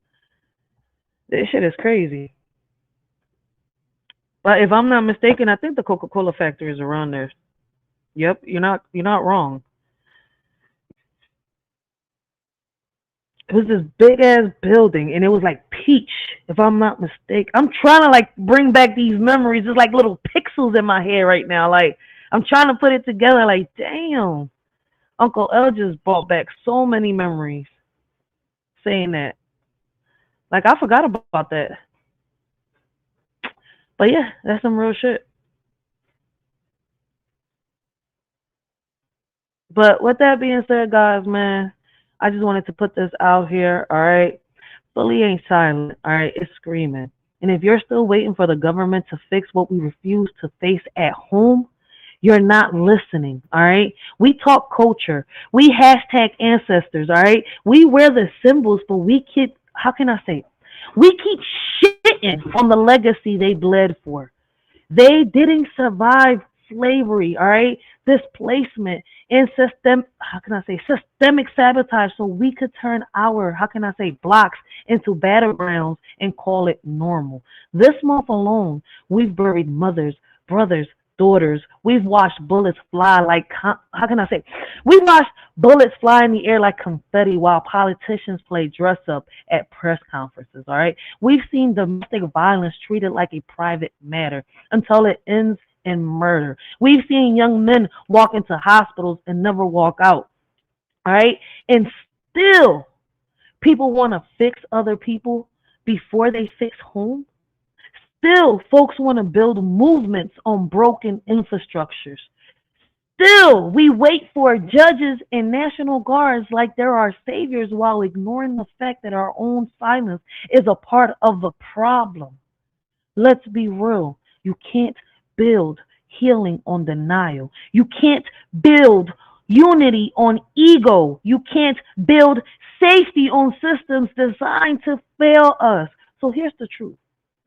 this shit is crazy. But if I'm not mistaken, I think the Coca-Cola factory is around there. Yep, you're not wrong. It was this big ass building, and it was like peach, if I'm not mistaken. I'm trying to like bring back these memories. It's like little pixels in my head right now. Like I'm trying to put it together. Like damn, Uncle L just brought back so many memories. Saying that, like I forgot about that. But yeah, that's some real shit. But with that being said, guys, man, I just wanted to put this out here, all right? Bully ain't silent, all right? It's screaming. And if you're still waiting for the government to fix what we refuse to face at home, you're not listening, all right? We talk culture. We hashtag ancestors, all right? We wear the symbols, but we keep, how can I say it? We keep shitting on the legacy they bled for. They didn't survive slavery, all right? Displacement and systemic sabotage so we could turn our, blocks into battlegrounds and call it normal. This month alone, we've buried mothers, brothers, daughters. We've watched bullets fly like, we watched bullets fly in the air like confetti while politicians play dress up at press conferences, all right? We've seen domestic violence treated like a private matter until it ends in murder. We've seen young men walk into hospitals and never walk out, all right? And still, people want to fix other people before they fix home. Still, folks want to build movements on broken infrastructures. Still, we wait for judges and National Guards like they're our saviors while ignoring the fact that our own silence is a part of the problem. Let's be real. You can't build healing on denial. You can't build unity on ego. You can't build safety on systems designed to fail us. So here's the truth.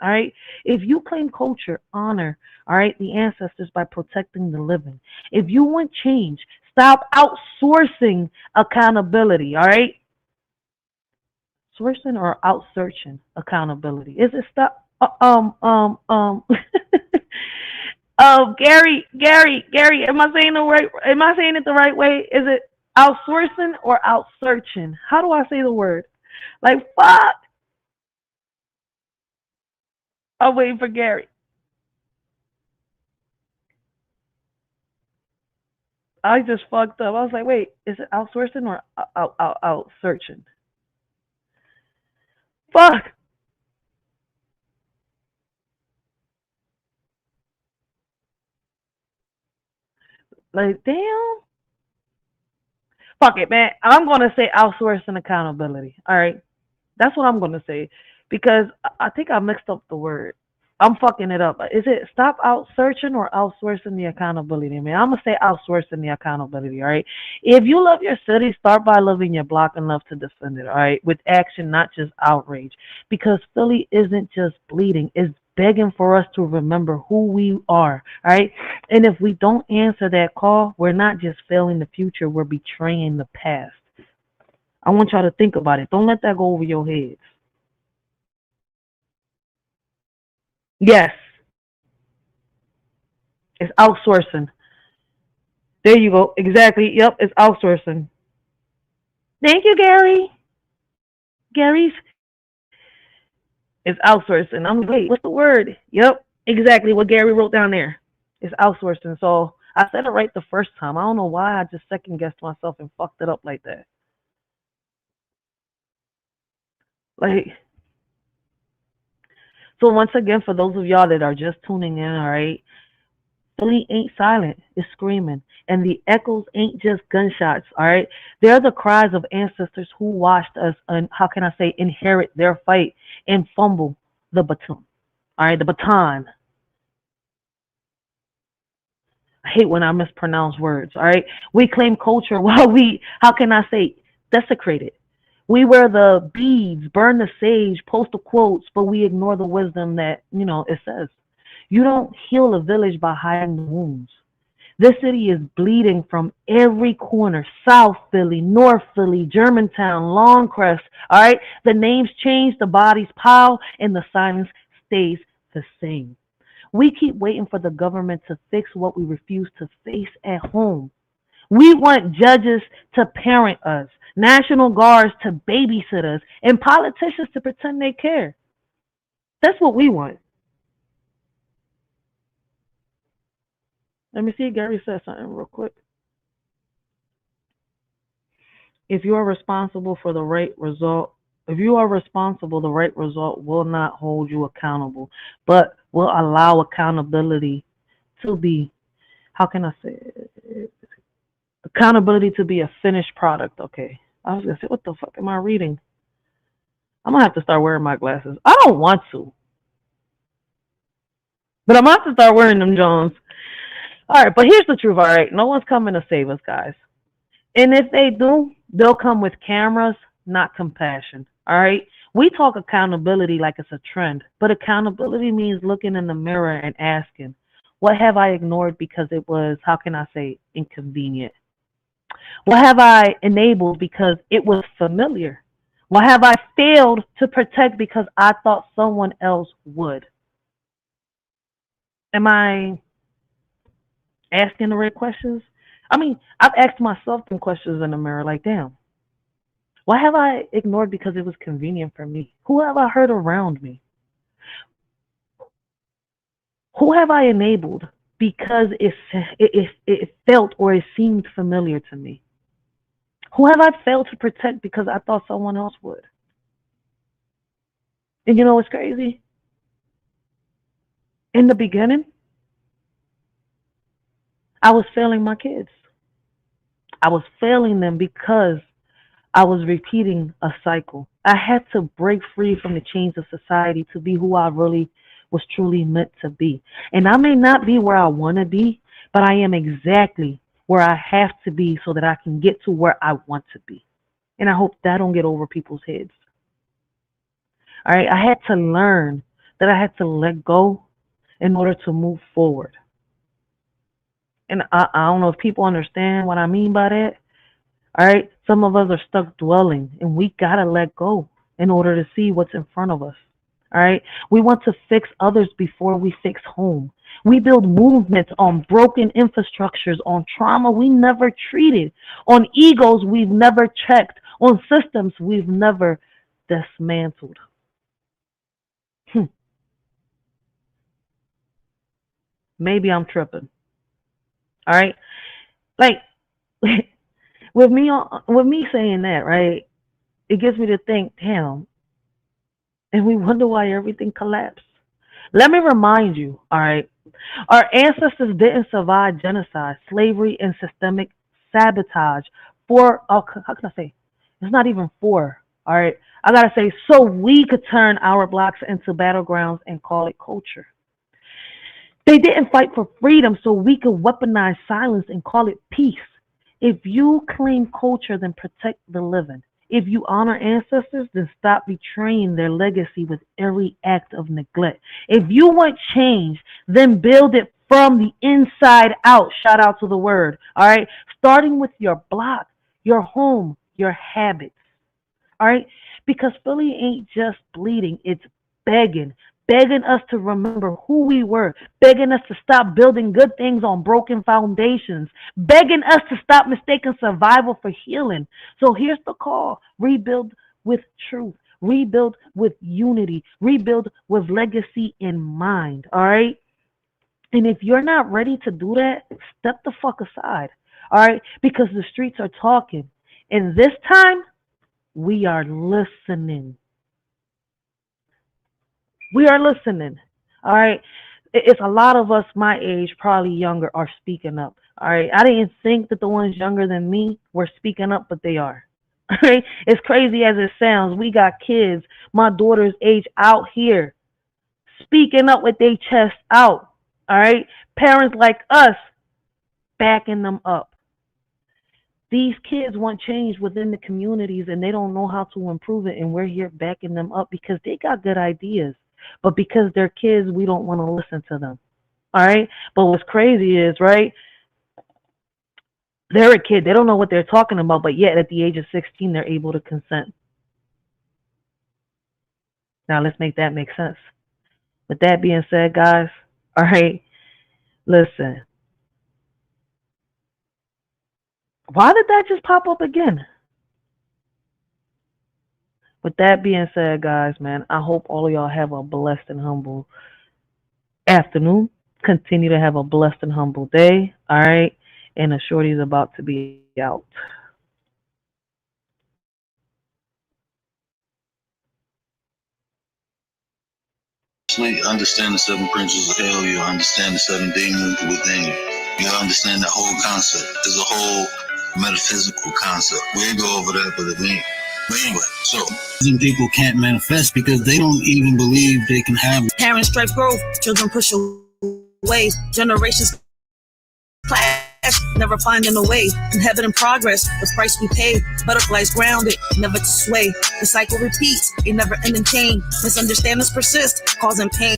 All right. If you claim culture, honor, all right, the ancestors by protecting the living. If you want change, stop outsourcing accountability. All right. Sourcing or outsearching accountability? Is it stop? Gary, am I saying the right? Am I saying it the right way? Is it outsourcing or outsearching? How do I say the word? Like, fuck. I'm waiting for Gary. I just fucked up. I was like, wait, is it outsourcing or outsearching? Fuck. Like, damn. Fuck it, man. I'm going to say outsourcing accountability. All right. That's what I'm going to say. Because I think I mixed up the word. I'm fucking it up. Is it stop outsearching or outsourcing the accountability, man? I'm going to say outsourcing the accountability, all right? If you love your city, start by loving your block enough to defend it, all right? With action, not just outrage. Because Philly isn't just bleeding. It's begging for us to remember who we are, all right? And if we don't answer that call, we're not just failing the future, we're betraying the past. I want y'all to think about it. Don't let that go over your heads. Yes. It's outsourcing. There you go. Exactly. Yep, it's outsourcing. Thank you, Gary. Gary's. It's outsourcing. I'm like, wait, what's the word? Yep, exactly what Gary wrote down there. It's outsourcing. So I said it right the first time. I don't know why I just second guessed myself and fucked it up like that. Like, so once again, for those of y'all that are just tuning in, all right, Philly ain't silent, it's screaming. And the echoes ain't just gunshots, all right? They're the cries of ancestors who watched us, and how can I say, inherit their fight and fumble the baton, all right, the baton. I hate when I mispronounce words, all right? We claim culture while we, how can I say, desecrate it. We wear the beads, burn the sage, post the quotes, but we ignore the wisdom that, it says. You don't heal a village by hiding the wounds. This city is bleeding from every corner. South Philly, North Philly, Germantown, Longcrest, all right? The names change, the bodies pile, and the silence stays the same. We keep waiting for the government to fix what we refuse to face at home. We want judges to parent us, National Guards to babysit us, and politicians to pretend they care. That's what we want. Let me see if Gary said something real quick. If you are responsible for the right result, the right result will not hold you accountable, but will allow accountability to be, how can I say it? Accountability to be a finished product. Okay. I was going to say, what the fuck am I reading? I'm going to have to start wearing my glasses. I don't want to. But I'm going to have to start wearing them Jones. All right, but here's the truth, all right? No one's coming to save us, guys. And if they do, they'll come with cameras, not compassion, all right? We talk accountability like it's a trend, but accountability means looking in the mirror and asking, what have I ignored because it was, how can I say, inconvenient? What have I enabled because it was familiar? What have I failed to protect because I thought someone else would? Am I asking the right questions? I mean, I've asked myself some questions in the mirror, like, damn, what have I ignored because it was convenient for me? Who have I hurt around me? Who have I enabled because it felt or it seemed familiar to me? Who have I failed to protect because I thought someone else would? And you know what's crazy? In the beginning, I was failing my kids. I was failing them because I was repeating a cycle. I had to break free from the chains of society to be who I really was truly meant to be. And I may not be where I want to be, but I am exactly where I have to be so that I can get to where I want to be. And I hope that don't get over people's heads. All right, I had to learn that I had to let go in order to move forward. And I don't know if people understand what I mean by that. All right, some of us are stuck dwelling, and we got to let go in order to see what's in front of us. All right, we want to fix others before we fix home. We build movements on broken infrastructures, on trauma we never treated, on egos we've never checked, on systems we've never dismantled. Maybe I'm tripping. All right, like with me saying that, right? It gets me to think, damn, and we wonder why everything collapsed. Let me remind you, all right, our ancestors didn't survive genocide, slavery, and systemic sabotage for, how can I say, it's not even for, all right, I gotta say, so we could turn our blocks into battlegrounds and call it culture. They didn't fight for freedom so we could weaponize silence and call it peace. If you claim culture, then protect the living. If you honor ancestors, then stop betraying their legacy with every act of neglect. If you want change, then build it from the inside out. Shout out to the word. All right. Starting with your block, your home, your habits. All right. Because Philly ain't just bleeding, it's begging us to remember who we were, begging us to stop building good things on broken foundations, begging us to stop mistaking survival for healing. So here's the call: rebuild with truth, rebuild with unity, rebuild with legacy in mind. All right. And if you're not ready to do that, step the fuck aside. All right. Because the streets are talking. And this time, we are listening. We are listening. All right. It's a lot of us my age, probably younger, are speaking up. All right. I didn't think that the ones younger than me were speaking up, but they are. All right. As crazy as it sounds, we got kids my daughter's age out here speaking up with their chest out. All right. Parents like us backing them up. These kids want change within the communities and they don't know how to improve it. And we're here backing them up because they got good ideas. But because they're kids, we don't want to listen to them. All right. But what's crazy is, right, they're a kid. They don't know what they're talking about. But yet at the age of 16, they're able to consent. Now let's make that make sense. With that being said, guys, all right, listen. Why did that just pop up again? With that being said, guys, man, I hope all of y'all have a blessed and humble afternoon. Continue to have a blessed and humble day. All right. And the shorty's about to be out. You understand the seven principles of hell, you understand the seven demons within you. You understand the whole concept. There's a whole metaphysical concept. We ain't go over that, but anyway, so people can't manifest because they don't even believe they can have. Parents strive growth, children push away, generations clash, never finding a way. In heaven in progress, the price we pay. Butterflies grounded, never to sway. The cycle repeats, a never-ending chain. Misunderstandings persist, causing pain.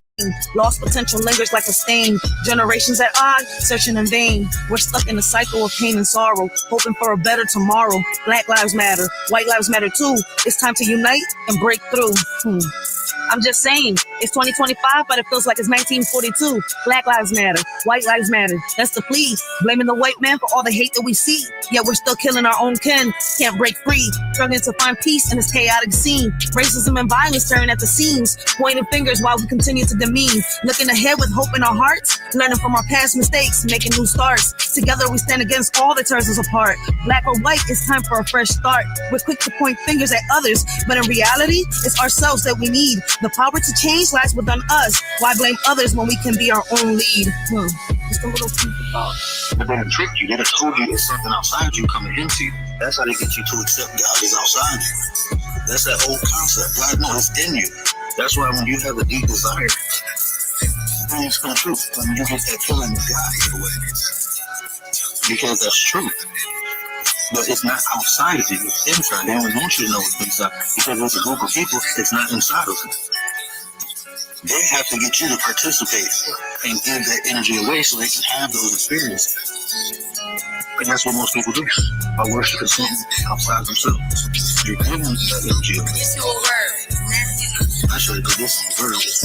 Lost potential lingers like a stain. Generations at odds, searching in vain. We're stuck in a cycle of pain and sorrow, hoping for a better tomorrow. Black lives matter, white lives matter too. It's time to unite and break through. I'm just saying, it's 2025, but it feels like it's 1942. Black lives matter, white lives matter. That's the plea. Blaming the white man for all the hate that we see. Yet we're still killing our own kin. Can't break free. Struggling to find peace in this chaotic scene. Racism and violence tearing at the seams. Pointing fingers while we continue to demean. Looking ahead with hope in our hearts. Learning from our past mistakes. Making new starts. Together we stand against all that tears us apart. Black or white, it's time for a fresh start. We're quick to point fingers at others. But in reality, it's ourselves that we need. The power to change lies within us. Why blame others when we can be our own lead? Just a little food for thought. They're gonna trick you. They told you there's something outside you coming into you. That's how they get you to accept God is outside you. That's that old concept. God knows it's in you. That's why when you have a deep desire, then it's gonna truth. When you get that feeling of God your way. because that's true. But it's not outside of you, it's inside. They don't want you to know it's inside because there's a group of people that's not inside of you. They have to get you to participate and give that energy away so they can have those experiences. And that's what most people do. By worshiping something outside themselves. You're giving that energy away. I should have did this on purpose.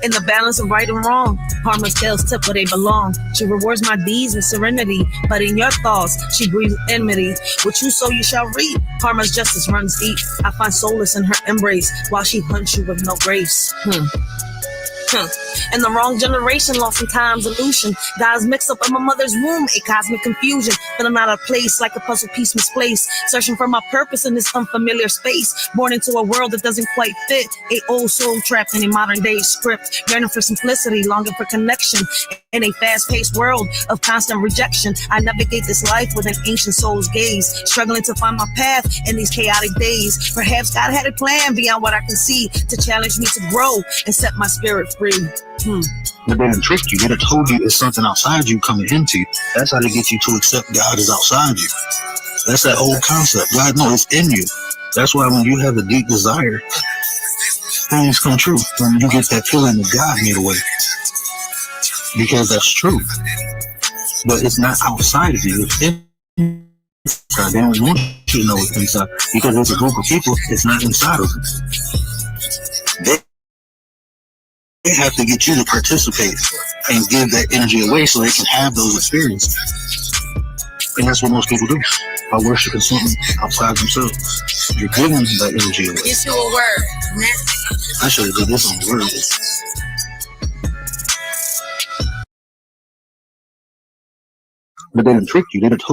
In the balance of right and wrong, karma scales tip where they belong. She rewards my deeds in serenity, but in your thoughts, she breathes enmity. What you sow, you shall reap. Karma's justice runs deep. I find solace in her embrace while she hunts you with no grace. And the wrong generation lost in time's illusion. God's mixed up in my mother's womb, a cosmic confusion. Feeling out of place like a puzzle piece misplaced. Searching for my purpose in this unfamiliar space. Born into a world that doesn't quite fit. A old soul trapped in a modern day script. Yearning for simplicity, longing for connection. In a fast-paced world of constant rejection, I navigate this life with an ancient soul's gaze. Struggling to find my path in these chaotic days. Perhaps God had a plan beyond what I can see to challenge me to grow and set my spirit free. But they didn't trick you. They done told you it's something outside you coming into you. That's how they get you to accept God is outside you. That's that old concept. God knows it's in you. That's why when you have a deep desire, things come true. When you get that feeling of God made away. Because that's true. But it's not outside of you. It's inside. They don't want you to know it's inside. Because there's a group of people that's not inside of them. They have to get you to participate and give that energy away so they can have those experiences. And that's what most people do. By worshiping something outside themselves. You're giving that energy away. It's your word. I should have did this on word. But they didn't trick you. They done told